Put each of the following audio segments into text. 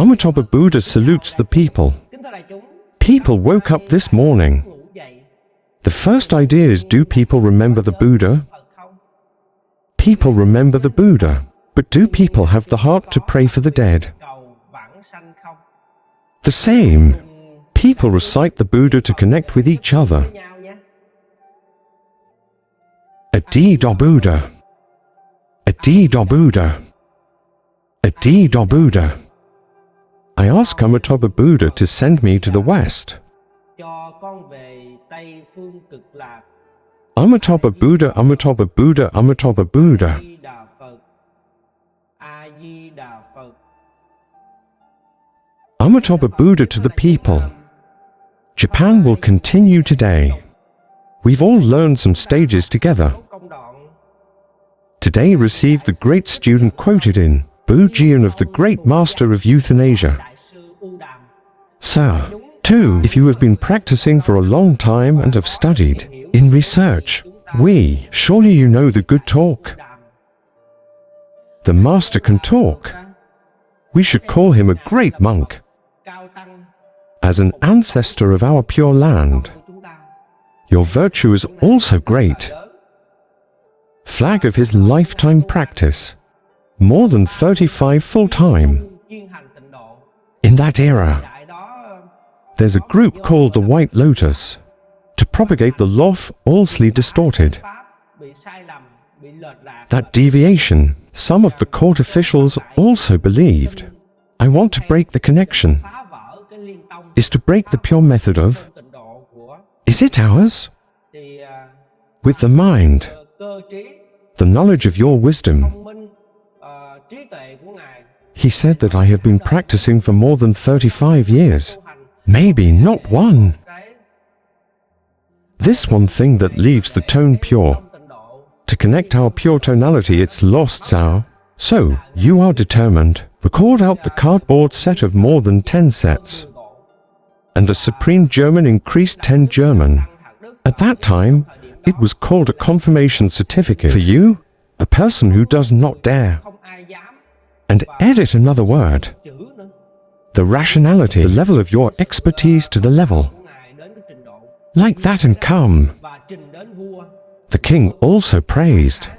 Amitabha Buddha salutes the people. People woke up this morning. The first idea is, do people remember the Buddha? People remember the Buddha, but do people have the heart to pray for the dead? The same. People recite the Buddha to connect with each other. Adi-da Buddha. Adi-da Buddha. Adi-da Buddha. I ask Amitabha Buddha to send me to the West. Amitabha Buddha, Amitabha Buddha, Amitabha Buddha. Amitabha Buddha to the people. Japan will continue today. We've all learned some stages together. Today received the great student quoted in Bujian of the great master of euthanasia. Sir, too, if you have been practicing for a long time and have studied in research, surely you know the good talk. The master can talk. We should call him a great monk. As an ancestor of our pure land, your virtue is also great. Flag of his lifetime practice, more than 35 full-time. In that era, there's a group called the White Lotus to propagate the law falsely distorted. That deviation, some of the court officials also believed. I want to break the connection. Is to break the pure method of, is it ours? With the mind, the knowledge of your wisdom. He said that I have been practicing for more than 35 years. Maybe not one. This one thing that leaves the tone pure. To connect our pure tonality, it's lost our. So, you are determined. Record out the cardboard set of more than 10 sets. And a Supreme German increased 10 German. At that time, it was called a confirmation certificate. For you, a person who does not dare. And edit another word. The rationality, the level of your expertise to the level. Like that and come. The king also praised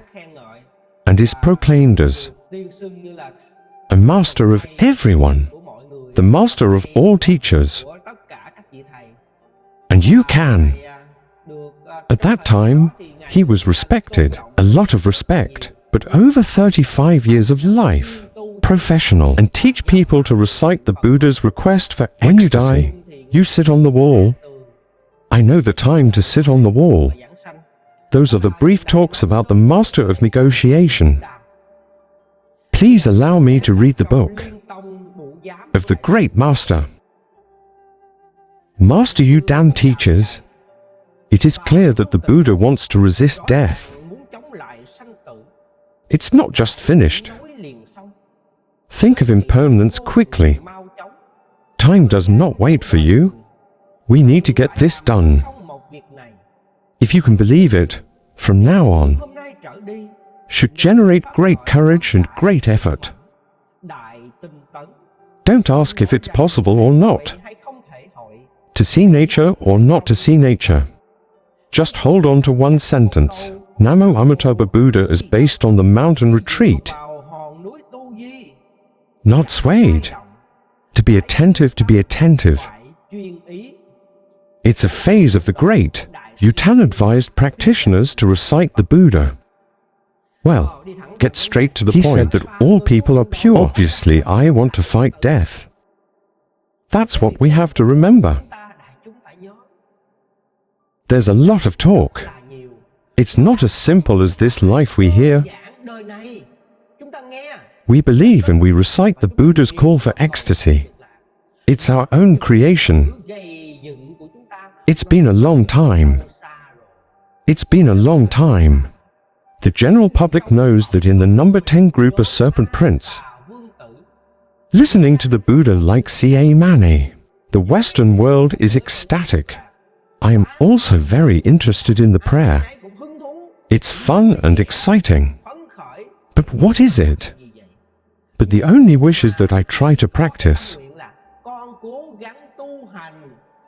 and is proclaimed as a master of everyone, the master of all teachers. And you can. At that time, he was respected, a lot of respect, but over 35 years of life, professional, and teach people to recite the Buddha's request for ecstasy. You sit on the wall. I know the time to sit on the wall. Those are the brief talks about the master of negotiation. Please allow me to read the book of the great master. Master Yu Dan teaches, it is clear that the Buddha wants to resist death. It's not just finished. Think of impermanence quickly. Time does not wait for you. We need to get this done. If you can believe it, from now on, should generate great courage and great effort. Don't ask if it's possible or not. To see nature or not to see nature. Just hold on to one sentence. Namo Amitabha Buddha is based on the mountain retreat. Not swayed. To be attentive, to be attentive. It's a phase of the great. Yutan advised practitioners to recite the Buddha. Well, get straight to the point. He said that all people are pure. Obviously, I want to fight death. That's what we have to remember. There's a lot of talk. It's not as simple as this life we hear. We believe and we recite the Buddha's call for ecstasy. It's our own creation. It's been a long time. It's been a long time. The general public knows that in the number 10 group a serpent prince. Listening to the Buddha like C.A. Mane. The Western world is ecstatic. I am also very interested in the prayer. It's fun and exciting. But what is it? But the only wish is that I try to practice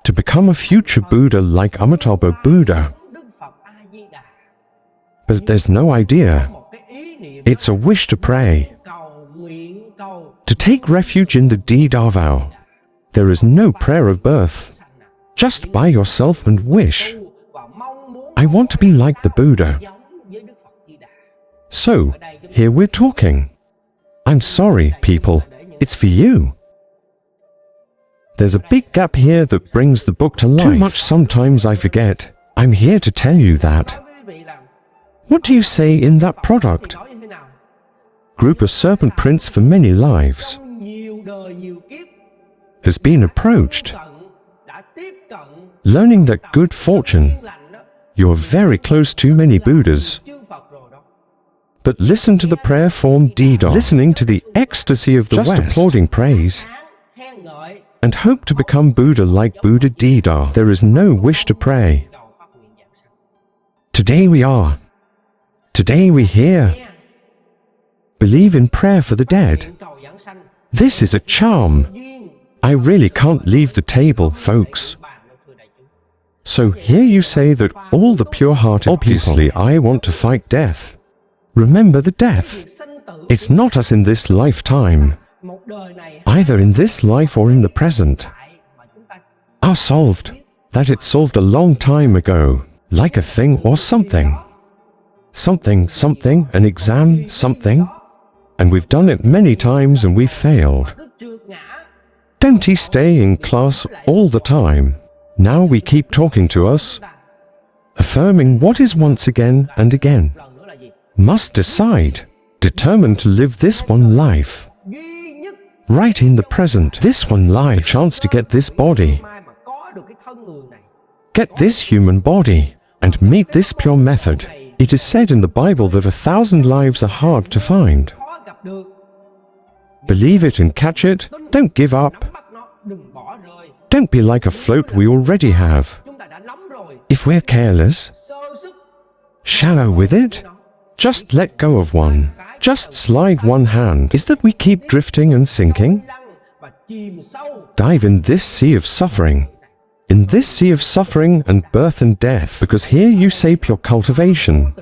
to become a future Buddha like Amitabha Buddha. But there's no idea. It's a wish to pray, to take refuge in the Dida vow. There is no prayer of birth. Just by yourself and wish. I want to be like the Buddha. So, here we're talking. I'm sorry, people. It's for you. There's a big gap here that brings the book to life. Too much sometimes I forget. I'm here to tell you that. What do you say in that product? Group a serpent prince for many lives. Has been approached. Learning that good fortune. You're very close to many Buddhas. But listen to the prayer form Dida. Listening to the ecstasy of the West. Just applauding praise. And hope to become Buddha like Buddha Dida. There is no wish to pray. Today we are. Today we hear. Believe in prayer for the dead. This is a charm. I really can't leave the table, folks. So here you say that all the pure-hearted obviously people. I want to fight death. Remember the death. It's not us in this lifetime. Either in this life or in the present. Are solved. That it's solved a long time ago. Like a thing or something. Something, an exam, something. And we've done it many times and we've failed. Don't he stay in class all the time? Now we keep talking to us, affirming what is once again and again. Must decide, determined to live this one life. Right in the present, this one life, a chance to get this body. Get this human body, and meet this pure method. It is said in the Bible that 1,000 lives are hard to find. Believe it and catch it, don't give up. Don't be like a float we already have. If we're careless, shallow with it, just let go of one. Just slide one hand. Is that we keep drifting and sinking? Dive in this sea of suffering. In this sea of suffering and birth and death. Because here you say pure cultivation.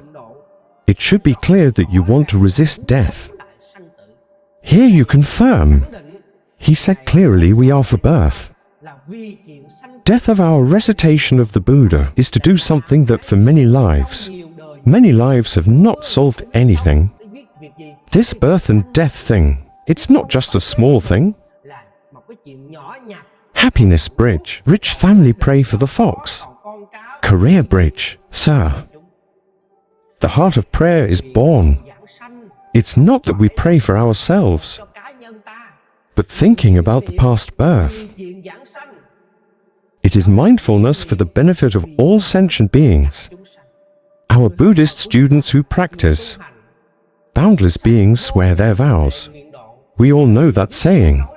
It should be clear that you want to resist death. Here you confirm. He said clearly we are for birth. Death of our recitation of the Buddha is to do something that for many lives have not solved anything. This birth and death thing, it's not just a small thing. Happiness bridge, rich family pray for the fox. Career bridge, sir. The heart of prayer is born. It's not that we pray for ourselves, but thinking about the past birth. It is mindfulness for the benefit of all sentient beings. Our Buddhist students who practice, boundless beings swear their vows. We all know that saying.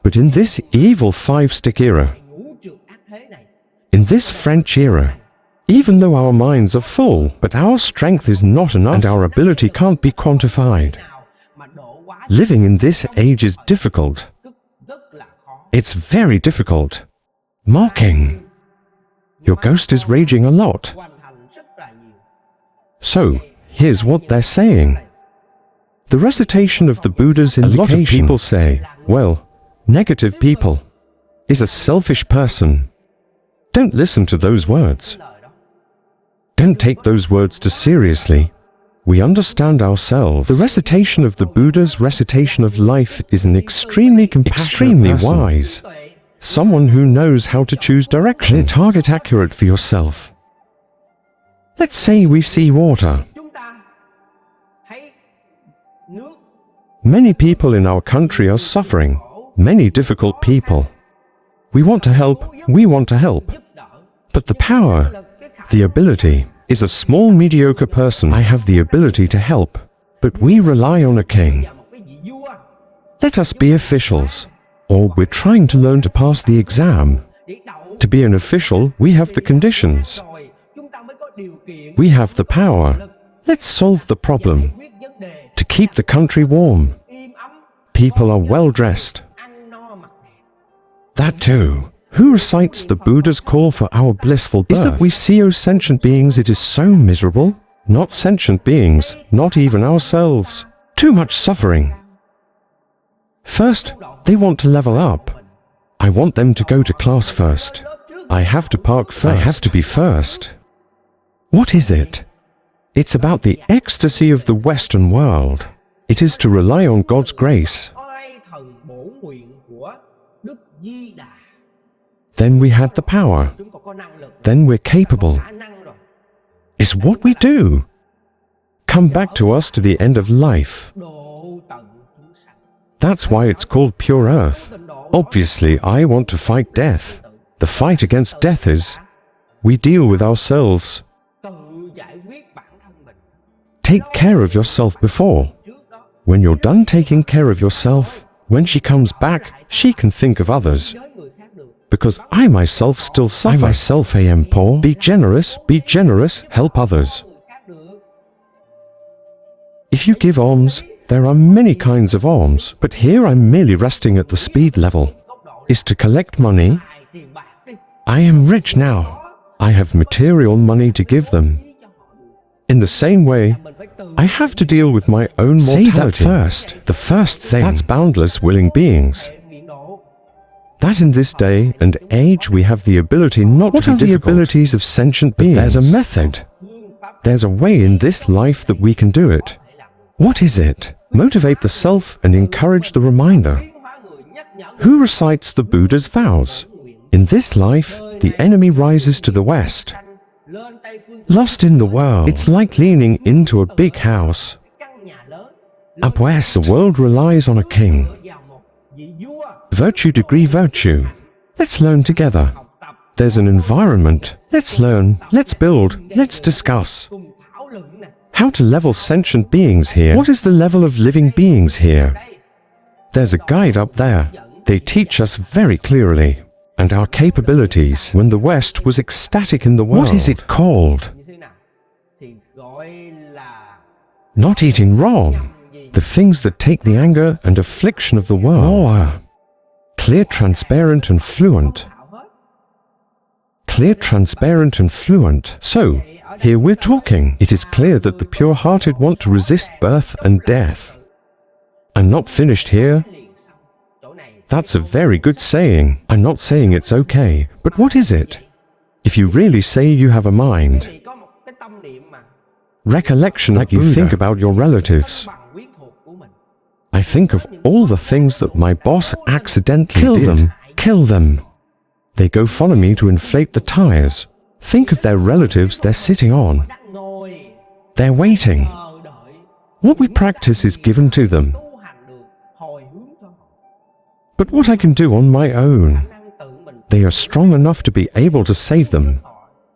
But in this evil five-stick era, in this French era, even though our minds are full, but our strength is not enough and our ability can't be quantified. Living in this age is difficult. It's very difficult. Mocking. Your ghost is raging a lot. So, here's what they're saying. The recitation of the Buddha's invocation. A lot of people say, well, negative people is a selfish person. Don't listen to those words. Don't take those words too seriously. We understand ourselves. The recitation of the Buddha's recitation of life is an extremely compassionate person. Wise. Someone who knows how to choose direction. Clear target accurate for yourself. Let's say we see water. Many people in our country are suffering. Many difficult people. We want to help. But the power, the ability, is a small mediocre person. I have the ability to help, but we rely on a king. Let us be officials, or we're trying to learn to pass the exam. To be an official, we have the conditions. We have the power. Let's solve the problem. To keep the country warm. People are well dressed. That too. Who recites the Buddha's call for our blissful birth? Is that we see, O sentient beings, it is so miserable? Not sentient beings, not even ourselves. Too much suffering. First, they want to level up. I want them to go to class first. I have to park first. I have to be first. What is it? It's about the ecstasy of the Western world. It is to rely on God's grace. Then we had the power. Then we're capable. It's what we do. Come back to us to the end of life. That's why it's called pure earth. Obviously, I want to fight death. The fight against death is, we deal with ourselves. Take care of yourself before. When you're done taking care of yourself, when she comes back, she can think of others. Because I myself still suffer. I myself am poor. Be generous, help others. If you give alms, there are many kinds of alms, but here I'm merely resting at the speed level. Is to collect money. I am rich now. I have material money to give them. In the same way, I have to deal with my own mortality. Say that first. The first thing. That's boundless willing beings. That in this day and age we have the ability not to be difficult. What are the abilities of sentient beings? There's a method. There's a way in this life that we can do it. What is it? Motivate the self and encourage the reminder. Who recites the Buddha's vows? In this life, the enemy rises to the west. Lost in the world, it's like leaning into a big house. Up west, the world relies on a king. Virtue degree virtue. Let's learn together. There's an environment. Let's learn, let's build, let's discuss. How to level sentient beings here. What is the level of living beings here? There's a guide up there. They teach us very clearly. And our capabilities when the West was ecstatic in the world. What is it called? Not eating wrong. The things that take the anger and affliction of the world. Clear, transparent and fluent. Clear, transparent and fluent. So, here we're talking. It is clear that the pure-hearted want to resist birth and death. I'm not finished here. That's a very good saying. I'm not saying it's okay, but what is it? If you really say you have a mind, recollection that you think about your relatives. I think of all the things that my boss accidentally did. Kill them. They go follow me to inflate the tires. Think of their relatives they're sitting on. They're waiting. What we practice is given to them. But what I can do on my own, they are strong enough to be able to save them.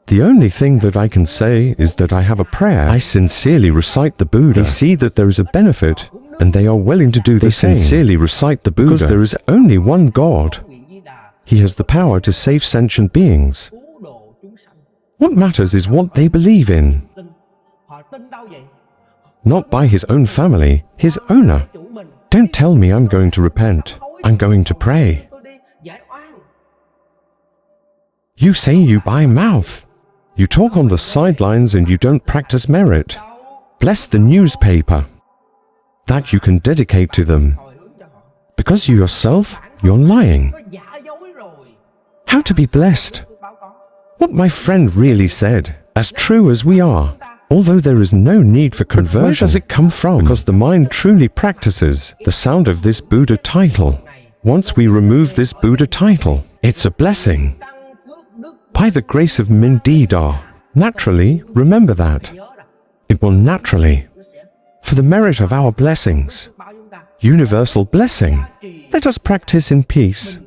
The only thing that I can say is that I have a prayer. I sincerely recite the Buddha. They see that there is a benefit, and they are willing to do the same. They sincerely recite the Buddha. Because there is only one God. He has the power to save sentient beings. What matters is what they believe in. Not by his own family, his owner. Don't tell me I'm going to repent. I'm going to pray. You say you buy mouth. You talk on the sidelines and you don't practice merit. Bless the newspaper. That you can dedicate to them. Because you yourself, you're lying. How to be blessed? What my friend really said, as true as we are. Although there is no need for conversion. But where does it come from? Because the mind truly practices the sound of this Buddha title. Once we remove this Buddha title, it's a blessing. By the grace of Mindida, naturally, remember that. It will naturally, for the merit of our blessings, universal blessing, let us practice in peace.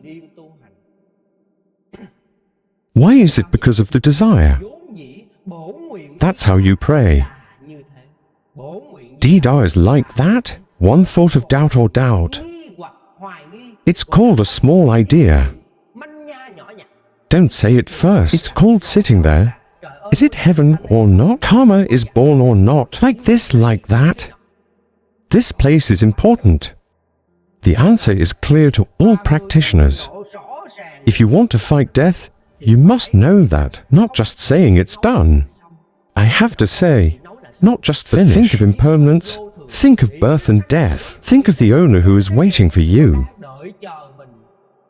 Why is it because of the desire? That's how you pray. Dida is like that, one thought of doubt or doubt. It's called a small idea. Don't say it first. It's called sitting there. Is it heaven or not? Karma is born or not? Like this, like that? This place is important. The answer is clear to all practitioners. If you want to fight death, you must know that, not just saying it's done. I have to say, not just finish. Think of impermanence, think of birth and death. Think of the owner who is waiting for you.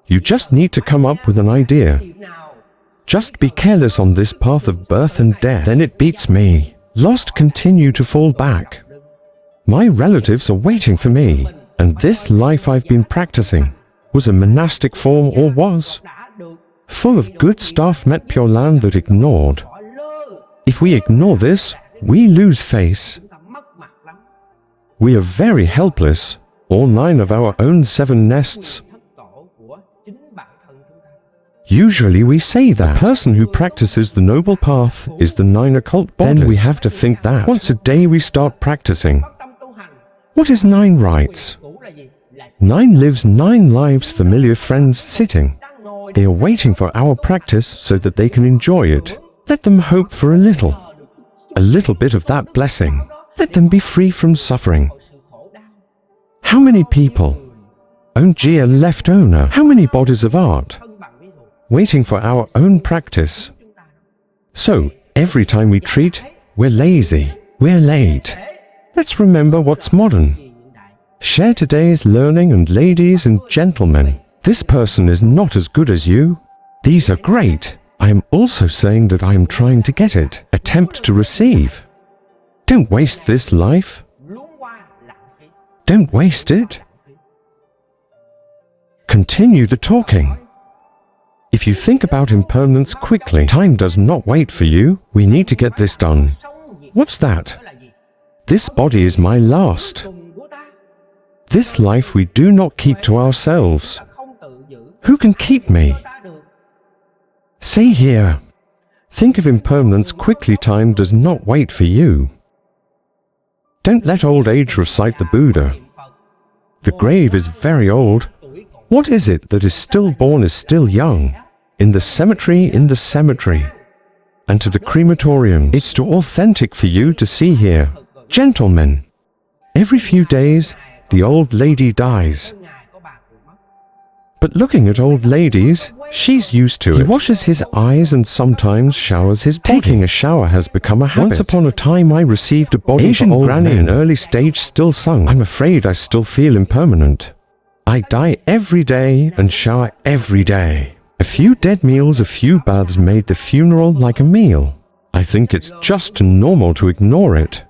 You just need to come up with an idea. Just be careless on this path of birth and death, then it beats me. Lost continue to fall back. My relatives are waiting for me, and this life I've been practicing was a monastic form or was full of good stuff met Pure Land that ignored. If we ignore this, we lose face. We are very helpless, all 9 of our own 7 nests. Usually we say that the person who practices the noble path is the 9 occult bodies. Then we have to think that once a day we start practicing. What is 9 rights? 9 lives 9 lives, familiar friends sitting. They are waiting for our practice so that they can enjoy it. Let them hope for a little bit of that blessing. Let them be free from suffering. How many people own Gia left owner? How many bodies of art waiting for our own practice? So, every time we treat, we're lazy, we're late. Let's remember what's modern. Share today's learning, and ladies and gentlemen, this person is not as good as you. These are great. I am also saying that I am trying to get it. Attempt to receive. Don't waste this life. Don't waste it. Continue the talking. If you think about impermanence quickly, time does not wait for you. We need to get this done. What's that? This body is my last. This life we do not keep to ourselves. Who can keep me? Say here. Think of impermanence quickly. Time does not wait for you. Don't let old age recite the Buddha. The grave is very old. What is it that is still born is still young? In the cemetery, and to the crematoriums. It's too authentic for you to see here. Gentlemen, every few days, the old lady dies. But looking at old ladies, she's used to it. He washes his eyes and sometimes showers his body. Taking a shower has become a habit. Once upon a time I received a body Asian for old granny in early stage still sung. I'm afraid I still feel impermanent. I die every day and shower every day. A few dead meals, a few baths made the funeral like a meal. I think it's just normal to ignore it.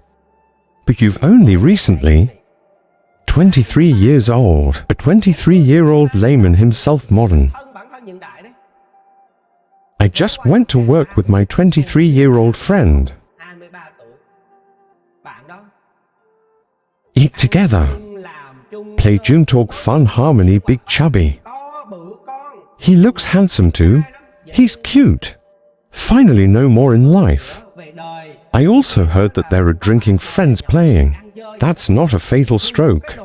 But you've only recently 23 years old, a 23-year-old layman himself modern. I just went to work with my 23-year-old friend. Eat together. Play June talk fun harmony big chubby. He looks handsome too. He's cute. Finally no more in life. I also heard that there are drinking friends playing. That's not a fatal stroke.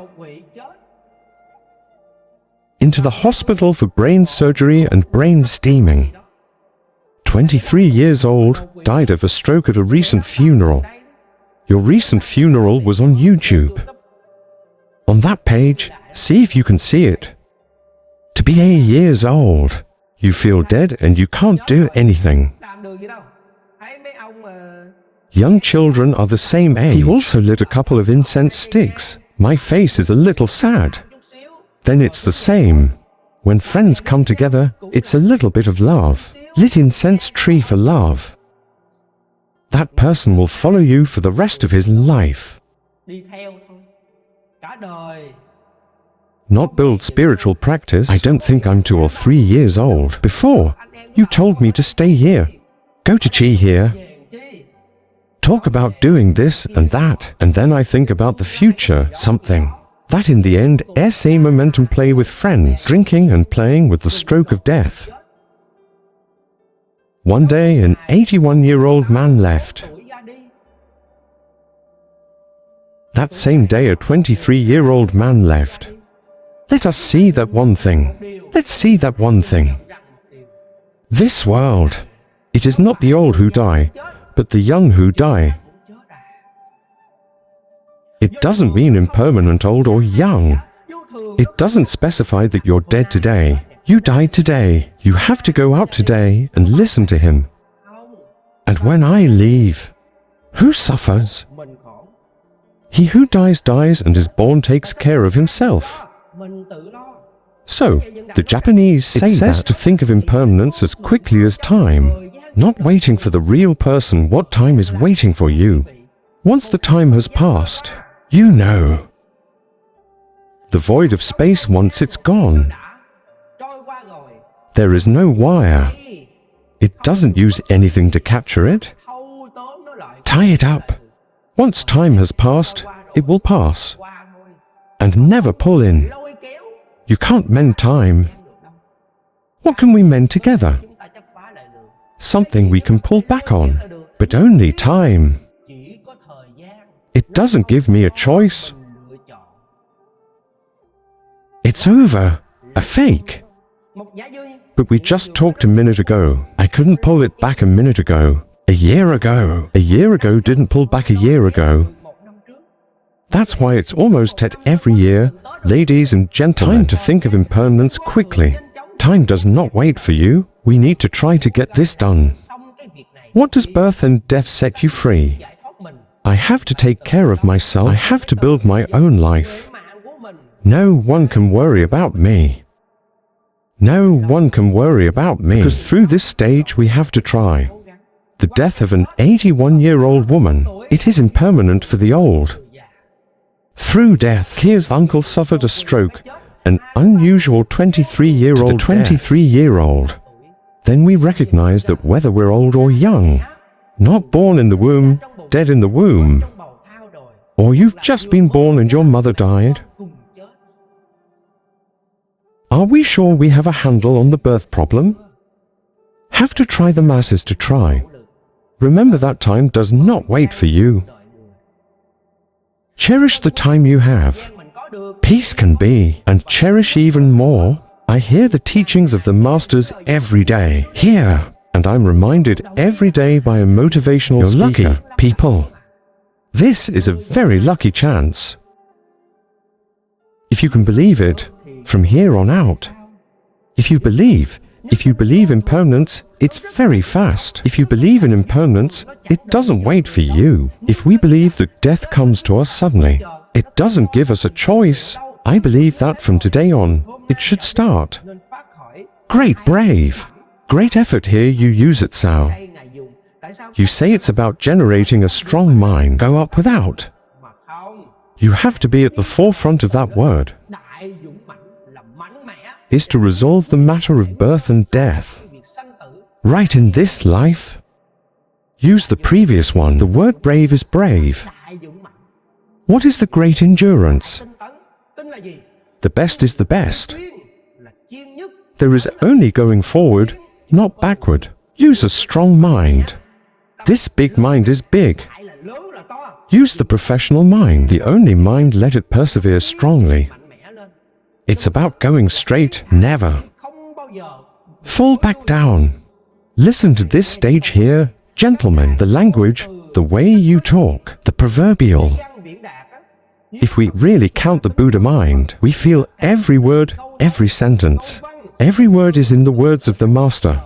Into the hospital for brain surgery and brain steaming. 23 years old, died of a stroke at a recent funeral. Your recent funeral was on YouTube. On that page, see if you can see it. To be 8 years old, you feel dead and you can't do anything. Young children are the same age. He also lit a couple of incense sticks. My face is a little sad. Then it's the same. When friends come together, it's a little bit of love. Lit incense tree for love. That person will follow you for the rest of his life. Not build spiritual practice. I don't think I'm 2 or 3 years old. Before, you told me to stay here. Go to Chi here. Talk about doing this and that, and then I think about the future, something. That in the end, SA momentum play with friends, drinking and playing with the stroke of death. One day, an 81-year-old man left. That same day, a 23-year-old man left. Let us see that one thing. Let's see that one thing. This world, it is not the old who die, but the young who die. It doesn't mean impermanent old or young. It doesn't specify that you're dead today. You died today. You have to go out today and listen to him. And when I leave, who suffers? He who dies dies, and is born takes care of himself. So, the Japanese says to think of impermanence as quickly as time, not waiting for the real person what time is waiting for you. Once the time has passed, you know. The void of space, once it's gone, there is no wire. It doesn't use anything to capture it. Tie it up. Once time has passed, it will pass. And never pull in. You can't mend time. What can we mend together? Something we can pull back on, but only time. It doesn't give me a choice. It's over. A fake. But we just talked a minute ago. I couldn't pull it back a minute ago. A year ago. A year ago didn't pull back a year ago. That's why it's almost at every year, ladies and gentlemen. Time to think of impermanence quickly. Time does not wait for you. We need to try to get this done. What does birth and death set you free? I have to take care of myself. I have to build my own life. No one can worry about me. No one can worry about me. Because through this stage we have to try. The death of an 81-year-old woman, it is impermanent for the old. Through death, Kia's uncle suffered a stroke, an unusual 23-year-old. Then we recognize that whether we're old or young, not born in the womb, dead in the womb, or you've just been born and your mother died, are we sure we have a handle on the birth problem? Have to try the masses to try. Remember that time does not wait for you. Cherish the time you have. Peace can be, and cherish even more. I hear the teachings of the masters every day. Here, and I'm reminded every day by a motivational speaker. You're lucky, people. This is a very lucky chance. If you can believe it, from here on out. If you believe impermanence, it's very fast. If you believe in impermanence, it doesn't wait for you. If we believe that death comes to us suddenly, it doesn't give us a choice. I believe that from today on, it should start. Great brave. Great effort here you use it, Sao. You say it's about generating a strong mind. Go up without. You have to be at the forefront of that word. Is to resolve the matter of birth and death. Right in this life. Use the previous one. The word brave is brave. What is the great endurance? The best is the best. There is only going forward, not backward. Use a strong mind. This big mind is big. Use the professional mind, the only mind, let it persevere strongly. It's about going straight, never. Fall back down. Listen to this stage here, gentlemen, the language, the way you talk, the proverbial. If we really count the Buddha mind, we feel every word, every sentence. Every word is in the words of the Master.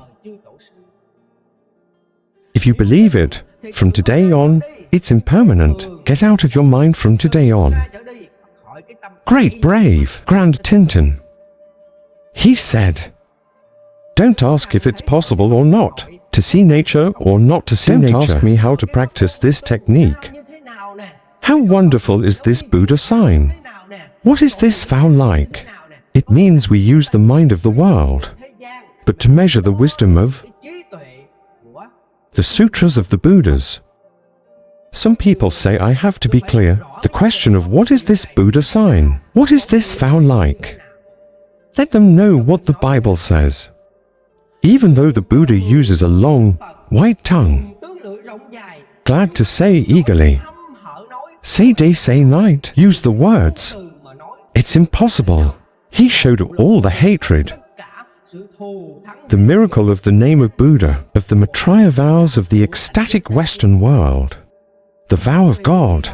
If you believe it, from today on, it's impermanent. Get out of your mind from today on. Great brave, Grand Tintin. He said, don't ask if it's possible or not, to see nature or not to see nature. Don't ask me how to practice this technique. How wonderful is this Buddha sign? What is this vow like? It means we use the mind of the world, but to measure the wisdom of the sutras of the Buddhas. Some people say I have to be clear. The question of what is this Buddha sign? What is this vow like? Let them know what the Bible says. Even though the Buddha uses a long, white tongue, glad to say eagerly, say day, say night, use the words. It's impossible. He showed all the hatred. The miracle of the name of Buddha, of the Maitreya vows of the ecstatic Western world. The vow of God,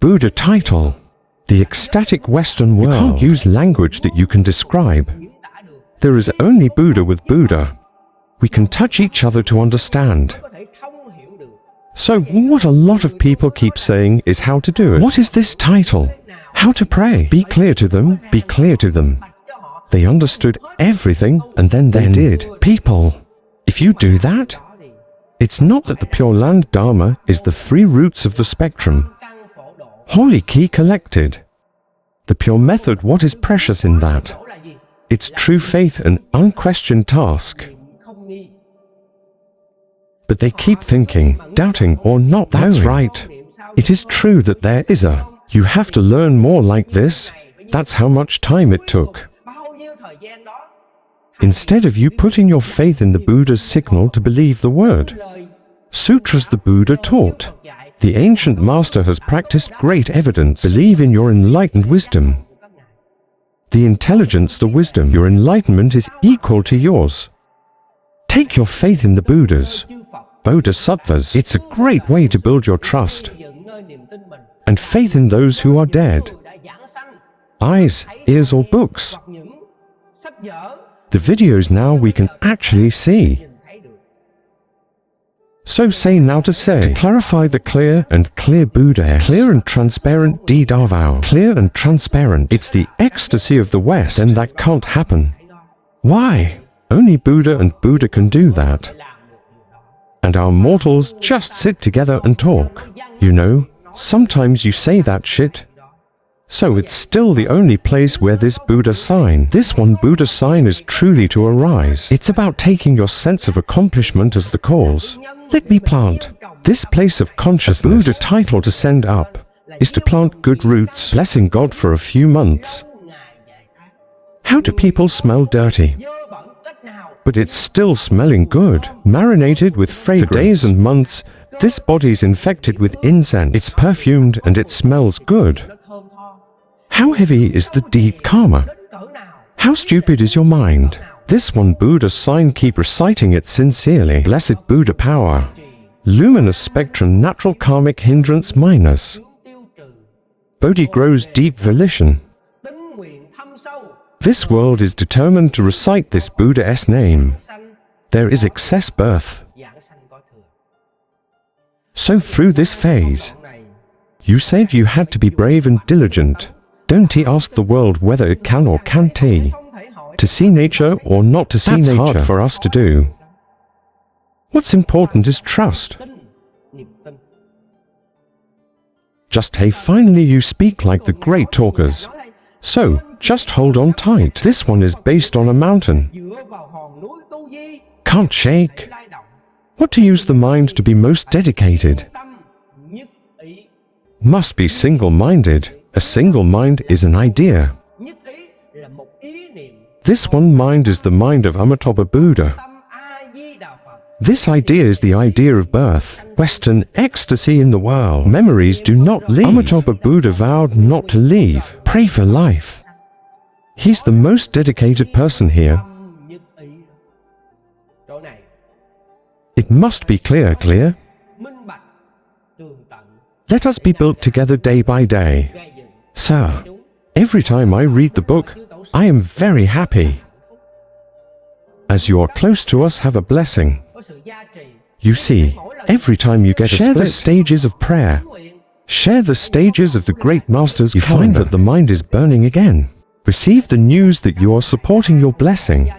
Buddha title, The ecstatic Western world. You can't use language that you can describe. There is only Buddha with Buddha. We can touch each other to understand. So what a lot of people keep saying is how to do it. What is this title? How to pray. Be clear to them, be clear to them. They understood everything and then they did. People, if you do that, it's not that the Pure Land Dharma is the three roots of the spectrum. Holy key collected. The pure method, what is precious in that? It's true faith and unquestioned task. But they keep thinking, doubting or not knowing. That's right. It is true that there is a, you have to learn more like this. That's how much time it took. Instead of you putting your faith in the Buddha's signal to believe the word. Sutras the Buddha taught. The ancient master has practiced great evidence. Believe in your enlightened wisdom. The intelligence, the wisdom, your enlightenment is equal to yours. Take your faith in the Buddhas. Bodhisattvas. It's a great way to build your trust and faith in those who are dead. Eyes, ears or books. The videos now we can actually see. So say now to say, to clarify the clear and clear Buddha, clear and transparent deed of our, clear and transparent. It's the ecstasy of the West, and that can't happen. Why? Only Buddha and Buddha can do that. And our mortals just sit together and talk. You know, sometimes you say that shit. So it's still the only place where this Buddha sign, this one Buddha sign is truly to arise. It's about taking your sense of accomplishment as the cause. Let me plant this place of consciousness. Buddha title to send up is to plant good roots, blessing God for a few months. How do people smell dirty? But it's still smelling good, marinated with fragrance. For days and months, this body's infected with incense. It's perfumed and it smells good. How heavy is the deep karma? How stupid is your mind? This one Buddha sign, keep reciting it sincerely. Blessed Buddha power. Luminous spectrum, natural karmic hindrance minus. Bodhi grows deep volition. This world is determined to recite this Buddha's name. There is excess birth. So through this phase, you said you had to be brave and diligent. Don't he ask the world whether it can or can't he? To see nature or not to see nature. That's hard for us to do. What's important is trust. Just hey, finally you speak like the great talkers. So, just hold on tight. This one is based on a mountain. Can't shake. What to use the mind to be most dedicated? Must be single-minded. A single mind is an idea. This one mind is the mind of Amitabha Buddha. This idea is the idea of birth. Western ecstasy in the world. Memories do not leave. Amitabha Buddha vowed not to leave. Pray for life. He's the most dedicated person here. It must be clear. Let us be built together day by day. Sir, every time I read the book, I am very happy. As you are close to us, have a blessing. You see, every time you get a split, share the stages of prayer. Share the stages of the great masters. You find that the mind is burning again. Receive the news that you are supporting your blessing.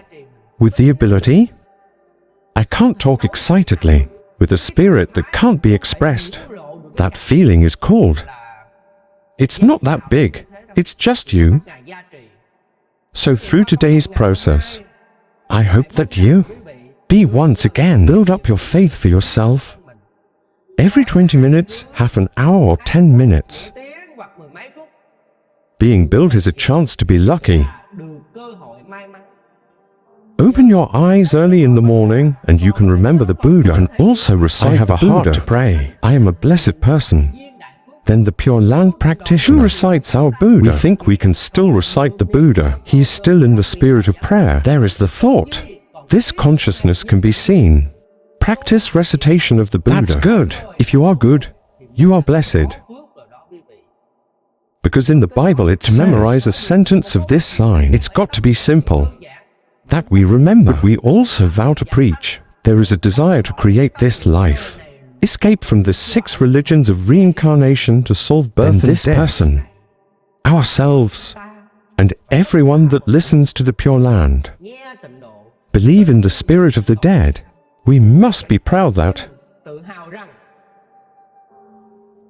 With the ability, I can't talk excitedly. With a spirit that can't be expressed. That feeling is called. It's not that big. It's just you. So through today's process, I hope that you be once again. Build up your faith for yourself. Every 20 minutes, half an hour or 10 minutes. Being built is a chance to be lucky. Open your eyes early in the morning and you can remember the Buddha and also recite I have a heart to pray. I am a blessed person. Then the Pure Land practitioner who recites our Buddha. We think we can still recite the Buddha. He is still in the spirit of prayer. There is the thought. This consciousness can be seen. Practice recitation of the Buddha. That's good. If you are good, you are blessed. Because in the Bible it says, to memorize a sentence of this sign, it's got to be simple. That we remember. But we also vow to preach. There is a desire to create this life. Escape from the 6 religions of reincarnation to solve birth and this death. Person, ourselves, and everyone that listens to the Pure Land. Believe in the spirit of the dead. We must be proud that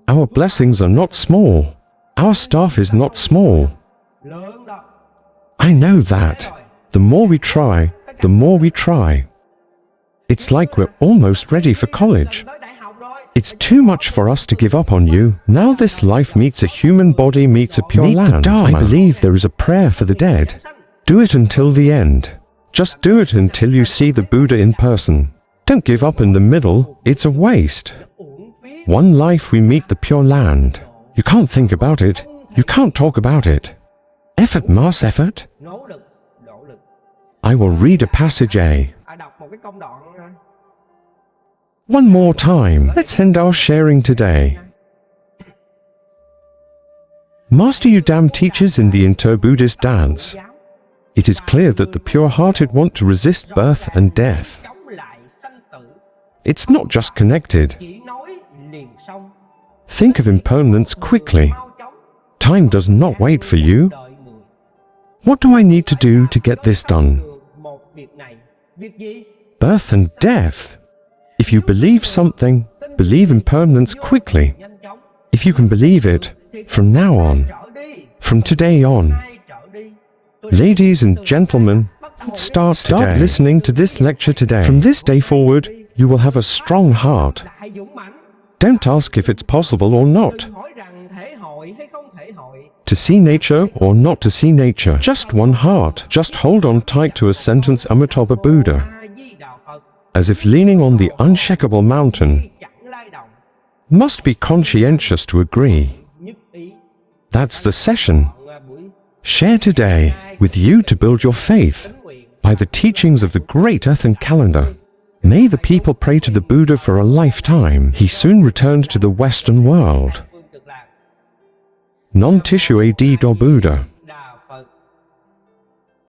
our blessings are not small. Our staff is not small. I know that. The more we try, the more we try. It's like we're almost ready for college. It's too much for us to give up on you. Now this life meets a human body meets a Pure Land. The Dharma. I believe there is a prayer for the dead. Do it until the end. Just do it until you see the Buddha in person. Don't give up in the middle. It's a waste. One life we meet the Pure Land. You can't think about it. You can't talk about it. Effort, mass effort. I will read a passage A. One more time. Let's end our sharing today. Master Yudam teaches in the Inter-Buddhist dance. It is clear that the pure-hearted want to resist birth and death. It's not just connected. Think of impermanence quickly. Time does not wait for you. What do I need to do to get this done? Birth and death. If you believe something, believe impermanence quickly. If you can believe it, from now on, from today on. Ladies and gentlemen, start listening to this lecture today. From this day forward, you will have a strong heart. Don't ask if it's possible or not. To see nature or not to see nature. Just one heart. Just hold on tight to a sentence Amitabha Buddha. As if leaning on the unshakable mountain. Must be conscientious to agree. That's the session. Share today with you to build your faith by the teachings of the great earthen calendar. May the people pray to the Buddha for a lifetime. He soon returned to the Western world. Non-tissue AD do Buddha.